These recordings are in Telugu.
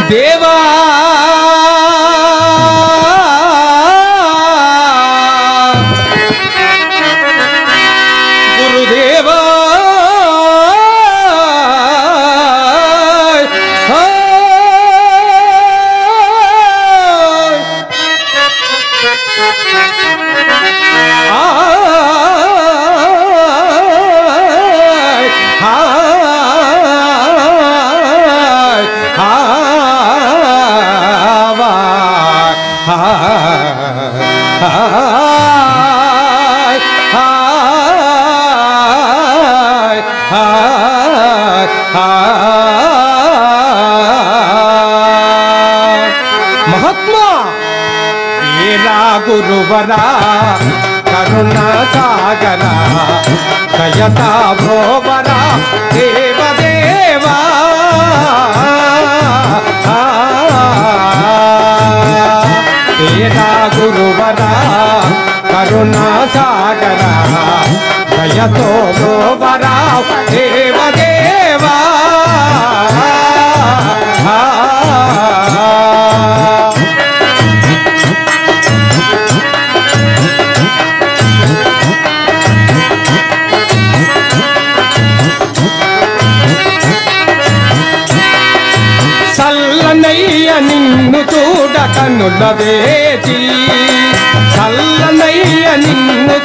దేవా గురుదేవా మహాత్మా ఏలా గురువరా కరుణా సాగరా దయతా భోవరా దేవదేవా ఏలా గురువరా కరుణా సాగరా దయతో భోవరా దేవదేవా చల్లనయ్య నిన్ను చూడ కన్నుల వేచి చల్లనయ్య నిన్ను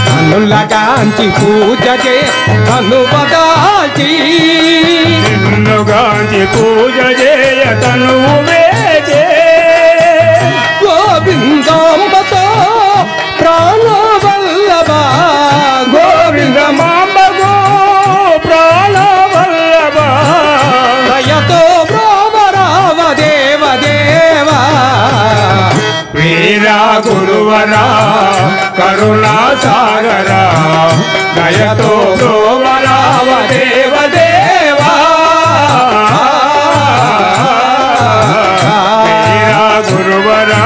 కన్నులగాంచి పూజ చే కనువదాల్చి నిన్నుగాంచి పూజ చేయ తనువు వేచే గోవిందాంబతో ప్రాణవల్లభ గోవిందమాంబగో ప్రాణవల్లభ దయతో బ్రోవరావ దేవదేవా వీరా గురువరా కరుణా సాగరా దయతో బ్రోవరావ దేవదేవా వీరా గురువరా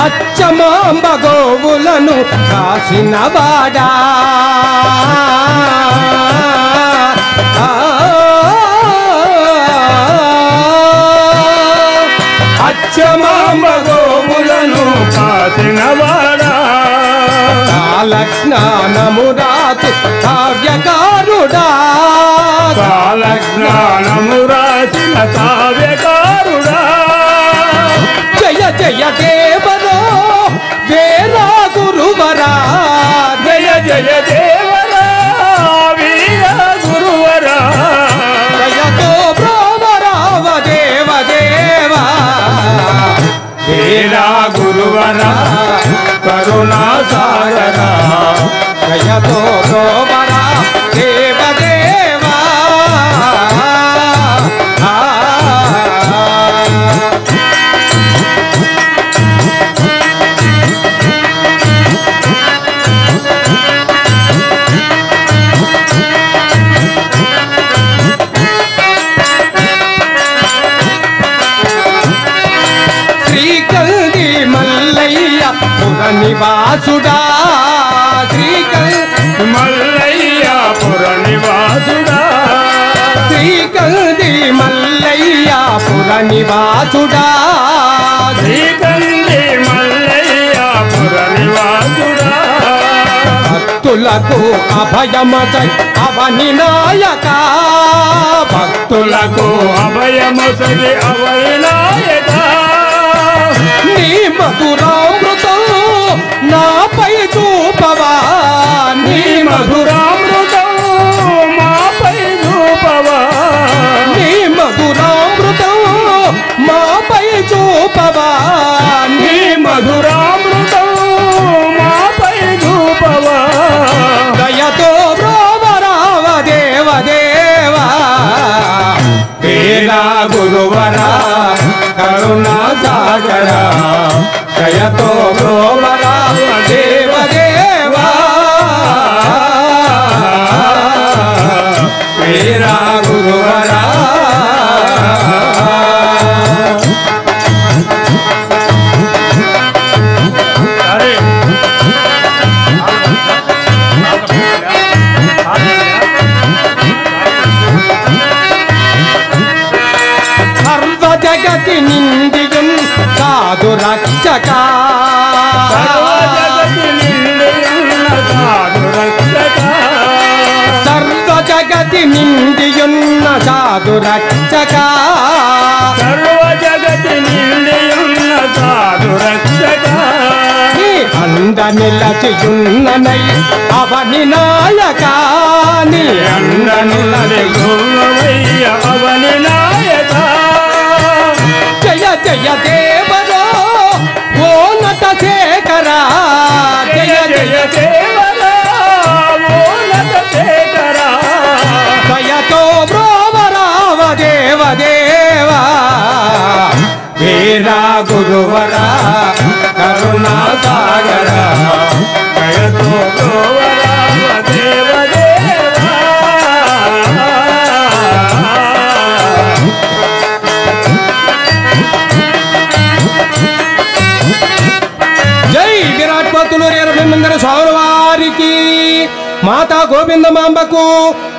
అచ్చమాంబ గోవులను కాసినవాడా అచ్చమాంబ గోవులను కాసినవాడా కాలజ్ఞానమురాతు కావ్యకారుడా కాలజ్ఞానము రాసిన కావ్యకారుడా జయ జయ దేవరో వేరా గురువరా జయ జయ దేవరా వీర గురువరా దయతో బ్రోవరావ దేవదేవా వీరా గురువరా కరుణా సాగరా దయతో బ్రోవరా దేవదేవా శ్రీకంది మల్లయ్య పుర నివాసుడా శ్రీకంది మల్లయ్య నివాసుడా శ్రీకంది మల్లయ్య పురనివాసుడా భక్తులకు అభయమసై అవని నాయక భక్తులకు అభయమొసగి అవైనాయక నీ మధురామృతం నాపై చూపవా నీ మధురామృతం మాపై చూపవా నీ మధురామృతం మాపై చూపవా నీ మధురామృతం మాపై చూపవా దయతో బ్రోవరావ దేవదేవా వేలా గురువరా కరుణా సాగరా దయతో బ్రోవరావ దేవదేవా వేలా గురువరా అరే సర్వ జగతి నిందియున్ సాధు రక్షక సర్వజగతి నిండియున్న సాధు రక్షక సర్వ జగతి నిందియున్న సాధు రక్షక సర్వజగతి నిండియున్న సాధు రక్షక నీ అంద నిలచియున్ననై అవని నాయక నీ అంద నిలచియున్ననై అవని నాయక జయ జయ దేవరో ఓ నట శేఖరా జయ జయ దేవరా ఓ నట శేఖరా దయతో బ్రోవరావ దేవదేవా వీరా గురువరా కరుణా సాగరా దయతో బ్రోవరావ దేవదేవా జై విరాట్ పతులూరు 80 స్వాముల వారికి మాతా గోవిందమాంబకు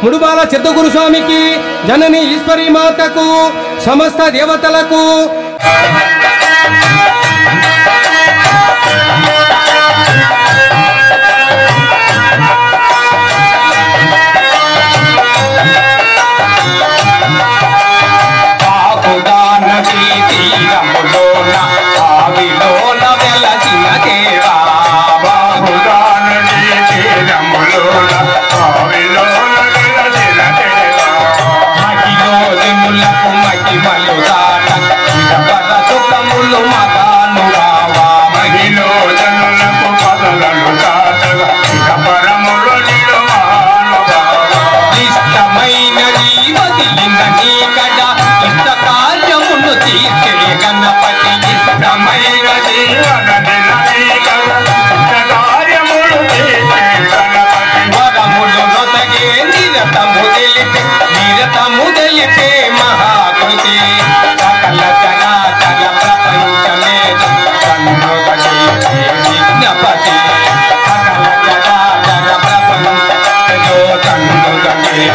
ముడుబాల చిత్తగురు స్వామికి జనని ఈశ్వరి మాతకు సమస్త దేవతలకు నదీ తీరములోన ఆవిలోన వెలసిన దేవా బాహుదానదీ తీరములోన ఆవిలోన వెలసిన దేవా మహిళోజనులకు మహిమలు దాట చిరపర సుఖములు మగానురావా మహిళోజనులకు పదలను దాటగా చిరపరములు నిలువానురావా ఇష్టమైన వదిలిన నీ కడ ఇష్ట కార్యమును తీర్చే గణపతి ఇష్టమైన వరములు నొసగే నిరతము తెలిపే మహాకృతి సకల చరాచర ప్రపంచమే విజ్ఞపతి సకల చరాచర ప్రపంచో తన్నుగే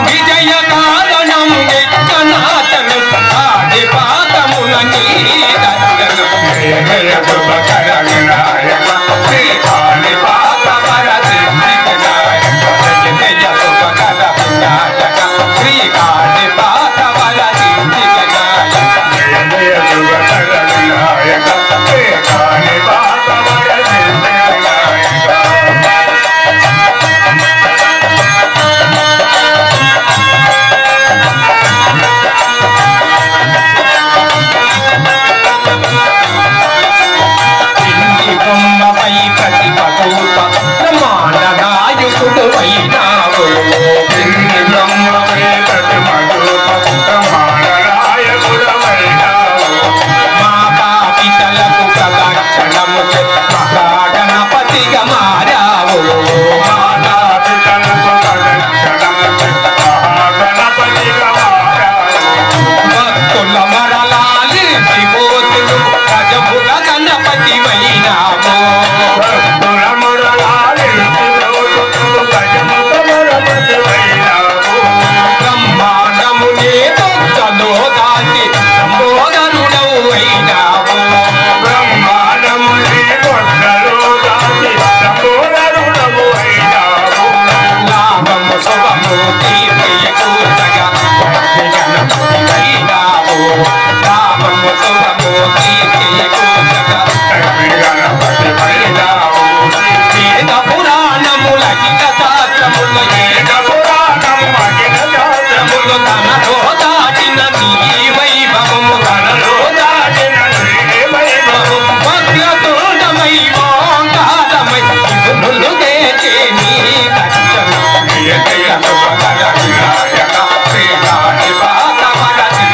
విజయ కారణం ఎక్కనాథను ఆది పాదముల శ్రీ కీర్తియ కూర్చగా గణపతి వైనావు రామము శుభము కీర్తియ కూర్చగా గణపతి వైనావు వేద పురాణముల గిట శాస్త్రములు వేద పురాణము అగిట శాస్త్రములు తనలో దాటిన నీ వైభవము తనలో దాటిన నీ వైభవము వక్రతుండమై ఓంకారమై ఇదులు దేచే నీ దర్శనం జయ జయ శుభకర వినాయక శ్రీరాణి బాతవర జయ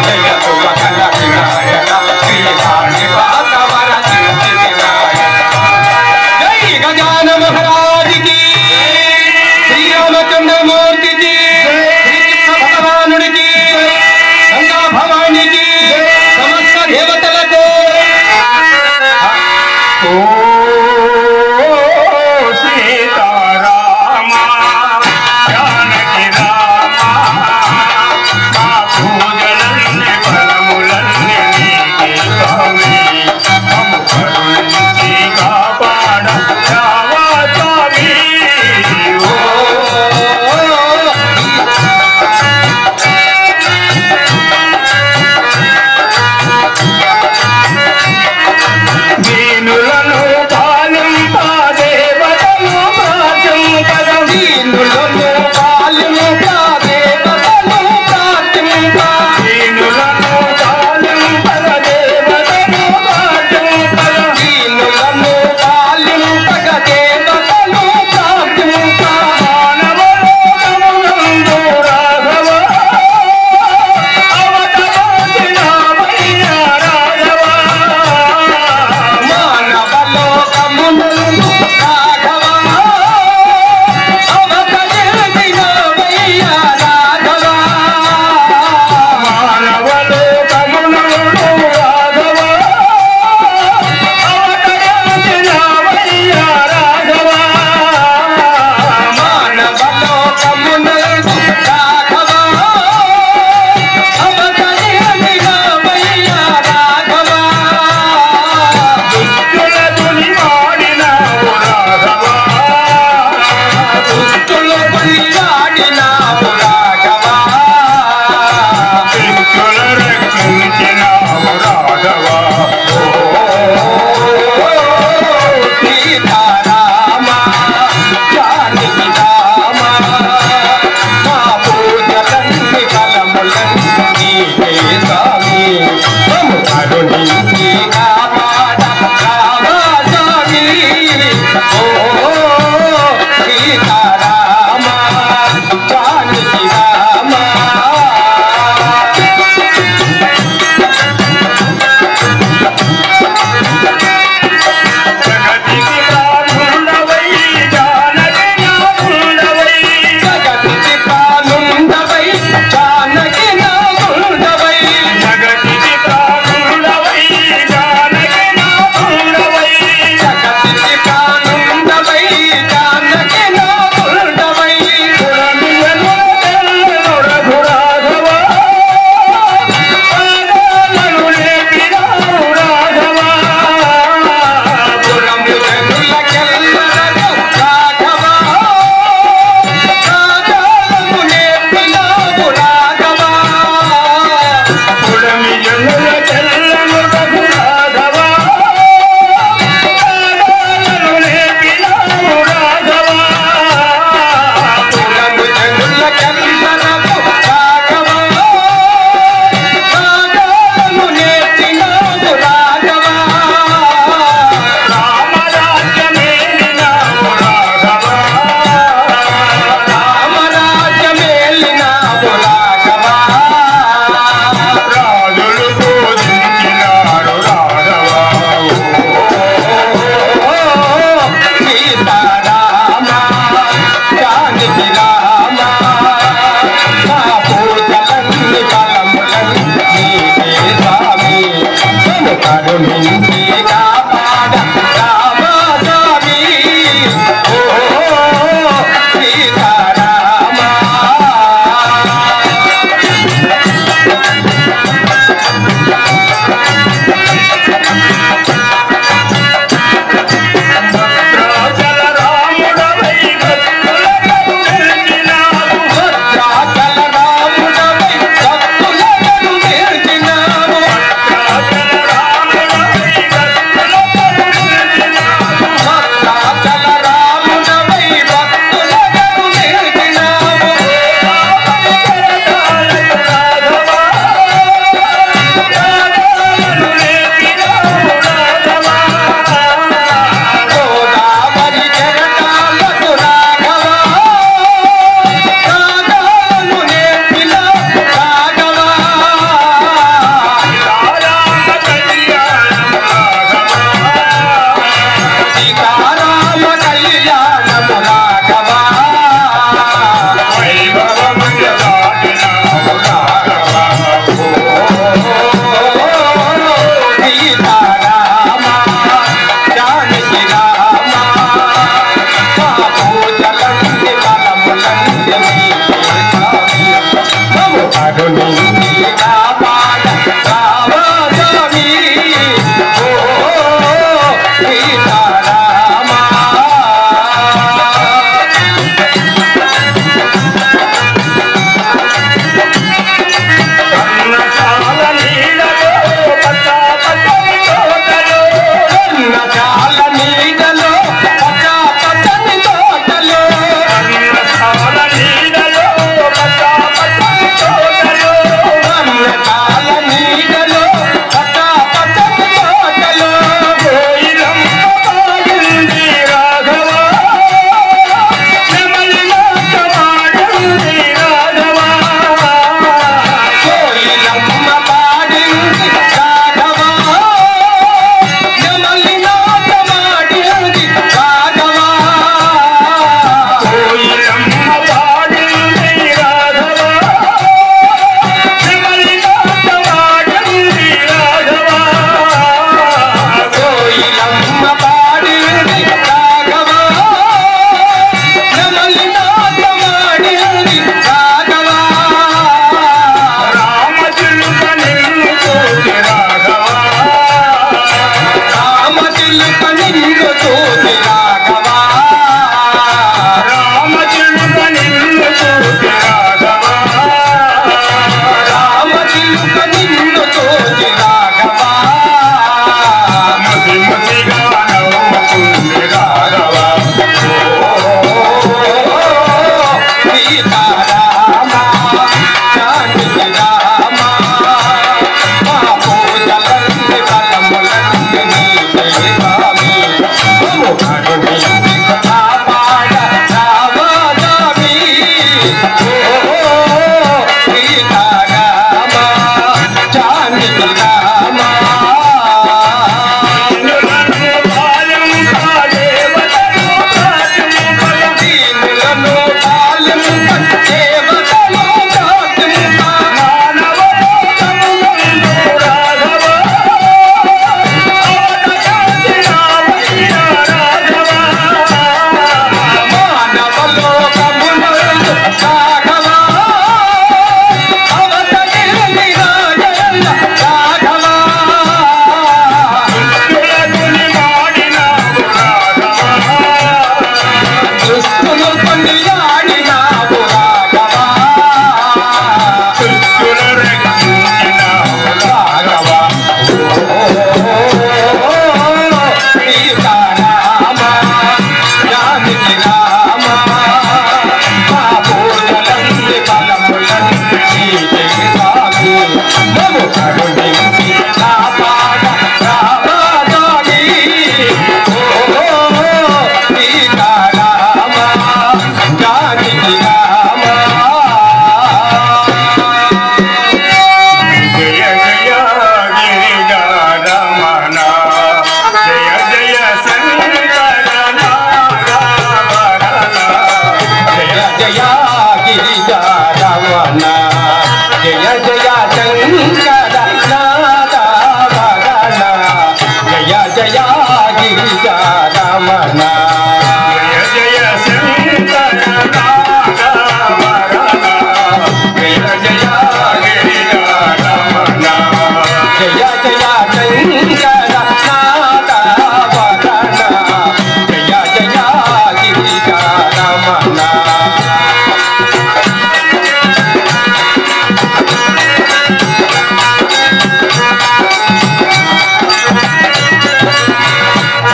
జయ శుభకర వినాయక శ్రీరాణి బాతవర జై గజాన మహారాజ్ కి శ్రీరామచంద్రమూర్తికి శ్రీకృష్ణ భగవానుడికి గంగా భవానికి సమస్త దేవతలకు ఓ సీతారామ జానకి రామ మా పూజలన్నీ ఫలములన్నీ నీకే స్వామి మమ్ము కరుణించి కాపాడ రావా స్వామి దీనులను పాలింప దేవతలు ప్రార్థింపగా దీనులను పాలింప దేవతలు ప్రార్థింప దీనులను పాలింపగ దేవతలు ప్రార్థింపగా దీనులను పాలింపగ దేవతలు ప్రార్థింప మానవలోకమునందు రాఘవ అవతరించినావయ్య రాఘవ మానవలోకమునందు రాఘవ అవతరించినావయ్య రాఘవ మానవలోకమునందు రాఘవ అవతరించినావయ్య రాఘవ మానవలోకమునందు రాఘవ అవతరించినావయ్య రాఘవ దుష్టుల దునివాడినావు రాఘవ దుష్టులు కొనియాడినావు రాఘవ దుష్టుల రక్షించినావు రాఘవ సీతారామ జానకి రామ కరుణించి కాపాడ రావా స్వామి ఓ సీతారామా అన్నచాల నీడలో పచ్చ పచ్చని తోటలో అన్నచాల నీడలో పచ్చ పచ్చని తోటలో అన్నచాల నీడలో పచ్చ పచ్చని తోటలో అన్నచాల నీడలో పచ్చ పచ్చని తోటలో కోయిలమ్మ పాడింది రాఘవ నెమలినాట పాడింది రాఘవ కోయిలమ్మ పాడింది రాఘవా నెమలి నాట పాడింది రాఘవా కోయిలమ్మ పాడింది రాఘవ నెమలినాట పాడింది రాఘవ కోయిలమ్మ పాడింది రాఘవా నెమలి నాట పాడింది రాఘవా రామచిలుక నిన్ను చూసి రాఘవ రామచిలుక నిన్ను చూసి రాఘవా రామచిలుక నిన్ను చూసి రాఘవ రామచిలుక నిన్ను చూసి రాఘవా ముసి ముసిగా నవ్వుకుంది రాఘవ సీతారామా జానకి రామా మా పూజలన్నీ బలములన్నీ నీవే స్వామి మమ్ము కరుణించి కాపాడ రావా స్వామి ఓ సీతారామా జానకి రామా నిన్నులను పాలింప దేవతలు ప్రార్థింపగా దీనులను పాలింప దేవతలు ప్రార్థింప మానవలోకమునందు రాఘవ అవతరించిన వయ్య రాఘవ మానవలోకమునందు రాఘవా అవతరిని రాజన్న రాఘవా దుష్టులకుని మాడినావు రాఘవ దుష్టులు కొనియాడినావు రాఘవా దుష్టుల రక్షించినావు రాఘవా ఓ సీతారామా జానకి రామా మా పూజలన్నీ బలములన్నీ నీకే స్వామి మమ్ము కరుణించి కాపాడ రావా స్వామి ఓ సీతారామా జానకి రామా జయ జయ గిరిజారమణ జయ జయ శంకరనారాయణ జయ జయ గిరిజారమణ జయ జయ శంకర నారాయణ జయ జయ గిరిజారమణ జయ జయ శంకరనారాయణ జయ జయ గిరిజారమణ జయ జయ శంకర నారాయణ జయ జయ గిరిజారమణ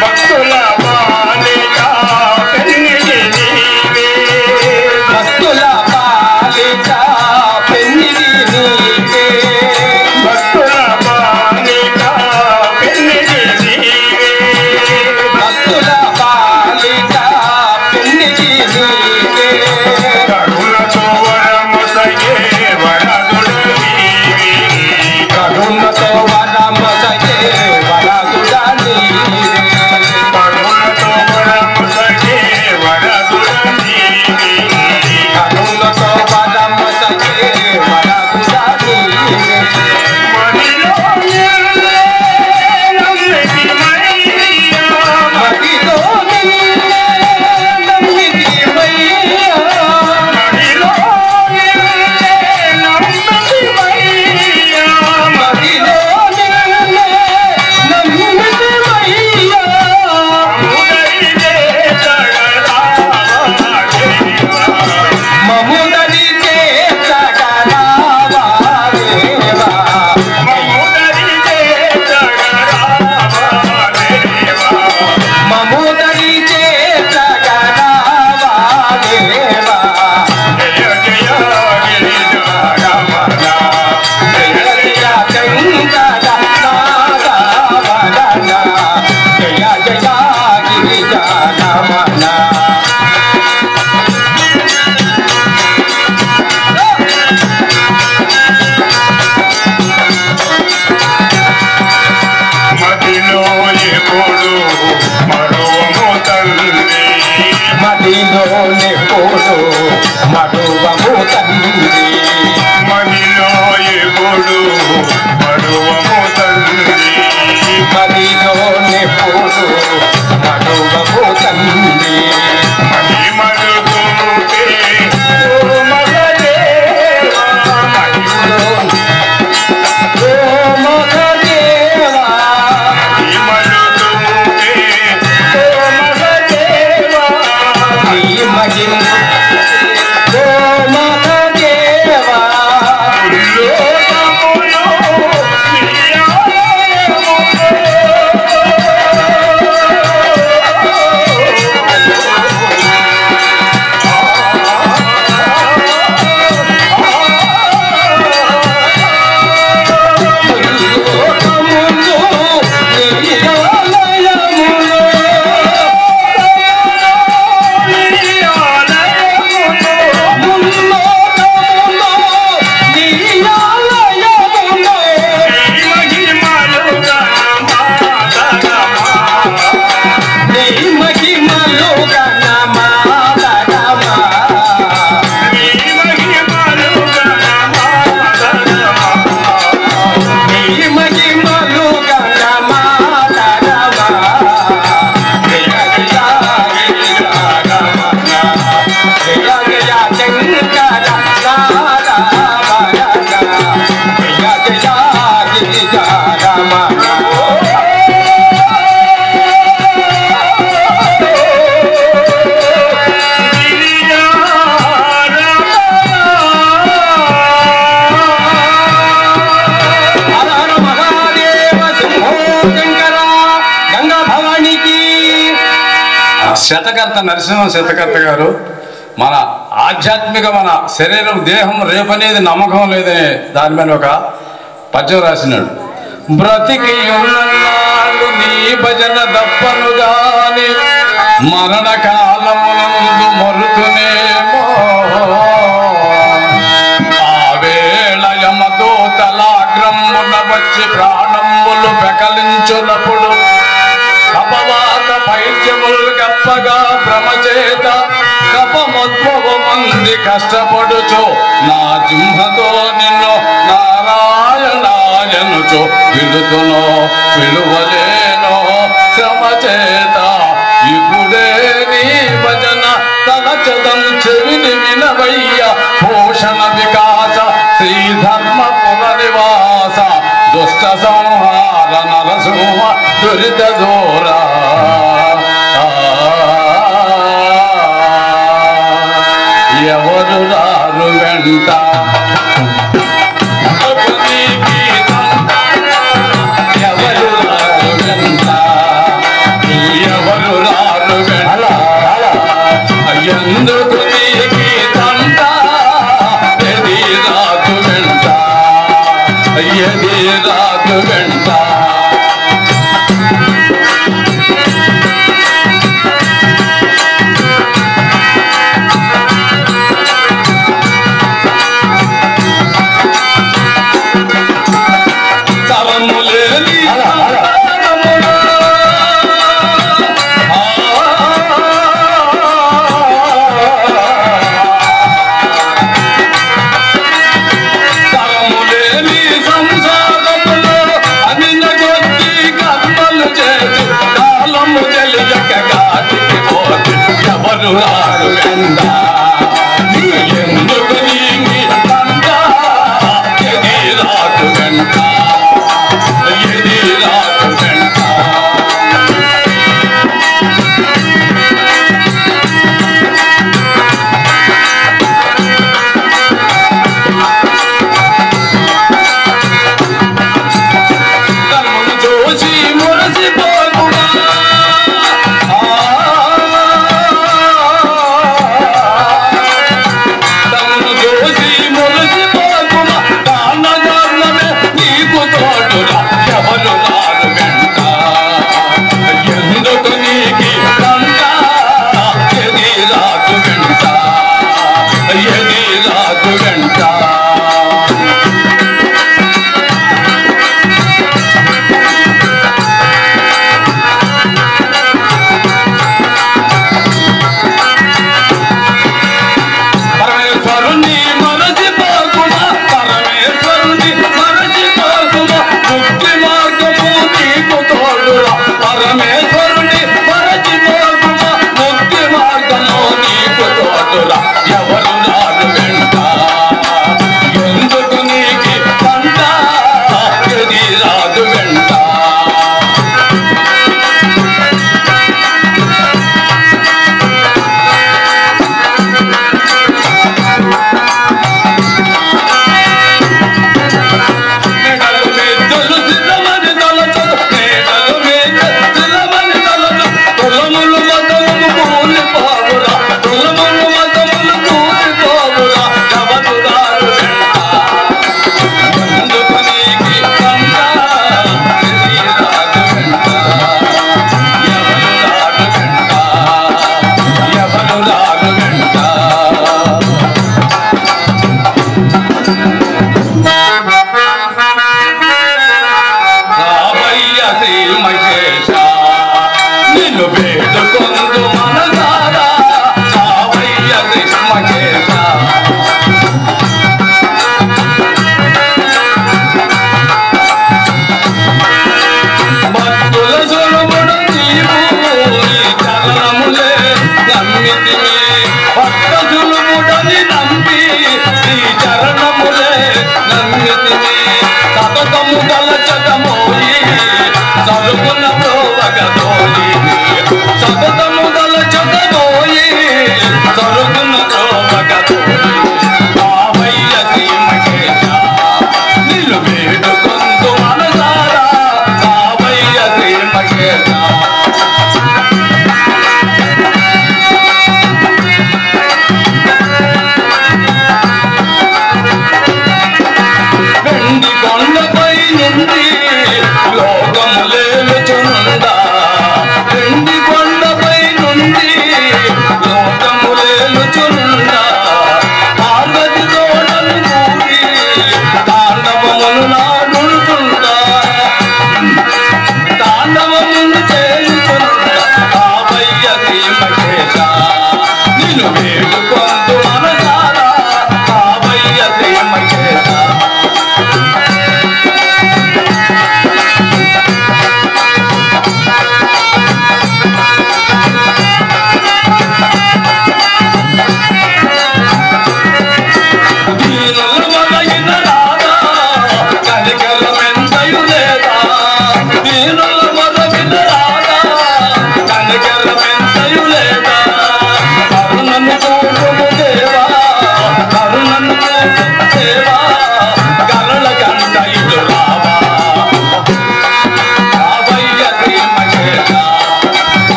భక్తుల వాణి శతకర్త నరసింహ శతకర్త గారు మన ఆధ్యాత్మిక మన శరీరం దేహం రేపనేది నమ్మకం లేదనే దాని మీద ఒక పద్యం రాసినాడు. బ్రతికి ఉన్నన్నాళ్ళు నీ భజన దప్పను గాని మరణ కాలమునందు మరుతునేమో ఆ వేళ యమదూతలాగ్రమ్మున వచ్చి ప్రాణములు పెకలించునప్పుడు కపవాత పైద్యములు గప్పగా భ్రమచేత కపమోద్భవమంది కష్టపడుచు నా జింహతో నిన్ను నారాయణాయనుచు పిలుతునో పిలువలేనో శ్రమ చేత ఇప్పుడే నీ భజన తలచదం చెవిని వినవయ్య భూషణ వికాస శ్రీధర్మ పుననివాస దుష్ట సంహార నరసింహ దురిత దూరా ఎవరు రారు వెంట ఎవరు రారు వెంట ఎవరు రారు వెంట ఎందుకు నీకి తంట ఎది రాదు వెంట ఎది రాదు వెంట ఎవరు రారు వెంట ఎందుకు నీకి తంట ఎది రాదు వెంట ఎది రాదు వెంట చూసి మురసిపోకుమా ఎవరు రారు వెంట ఎందుకు నీకి తంట ఎది రాదు వెంట ఎది రాదు వెంట పరమేశ్వరుని మరచిపోకుమా పరమేశ్వరుని మరచిపోకుమా ముక్తి మార్గము నీకు తోడురా పరమేశ్వరుని మరచిపోకుమా ముక్తి మార్గము నీకు తోడురా ఎవరు రారు వెంట ఎందుకు నీకి తంట ఎది రాదు వెంట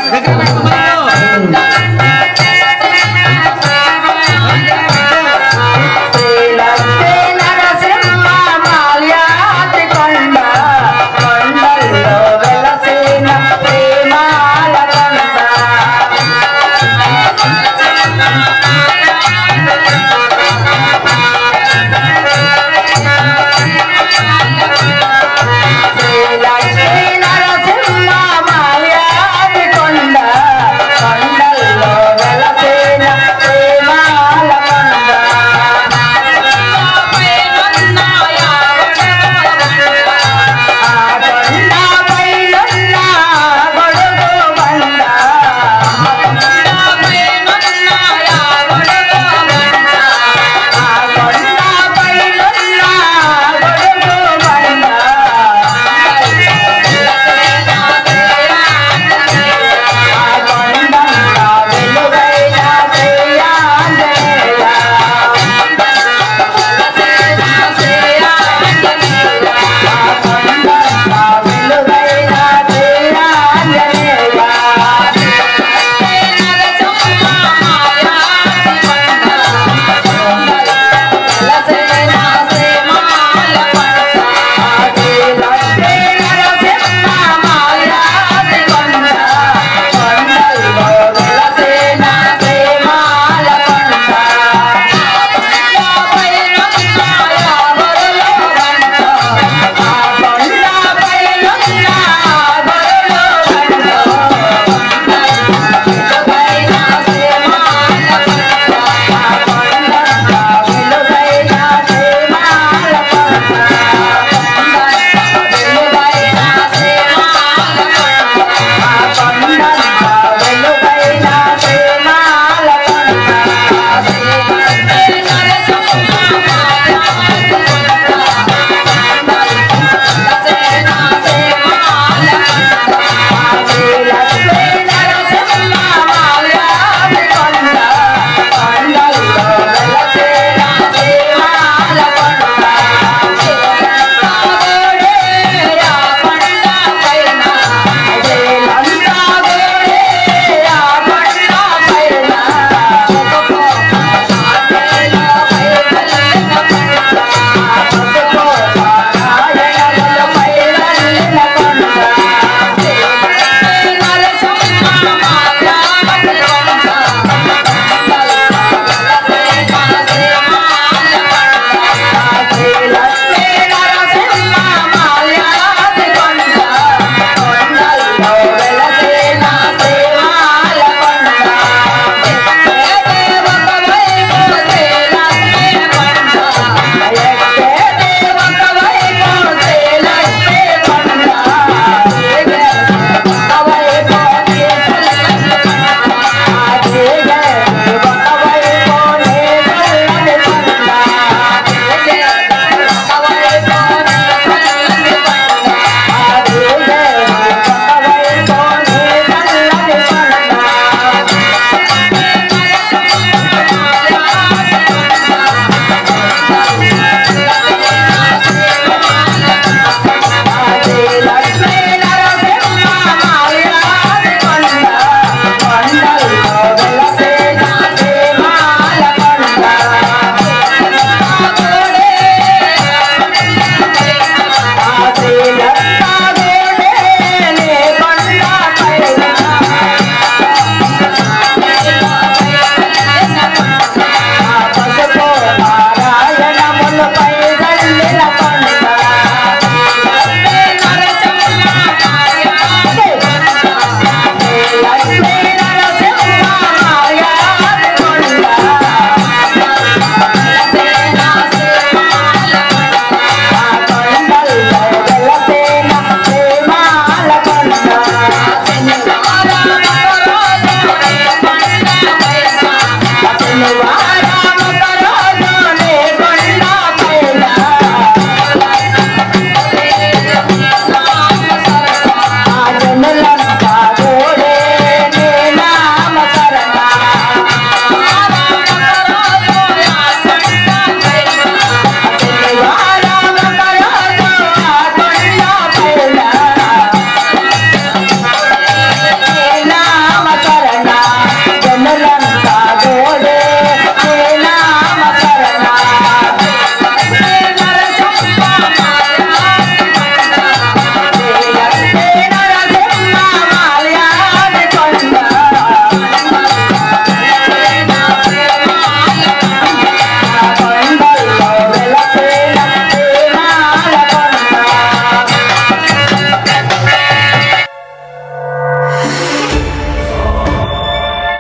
జగన్మాత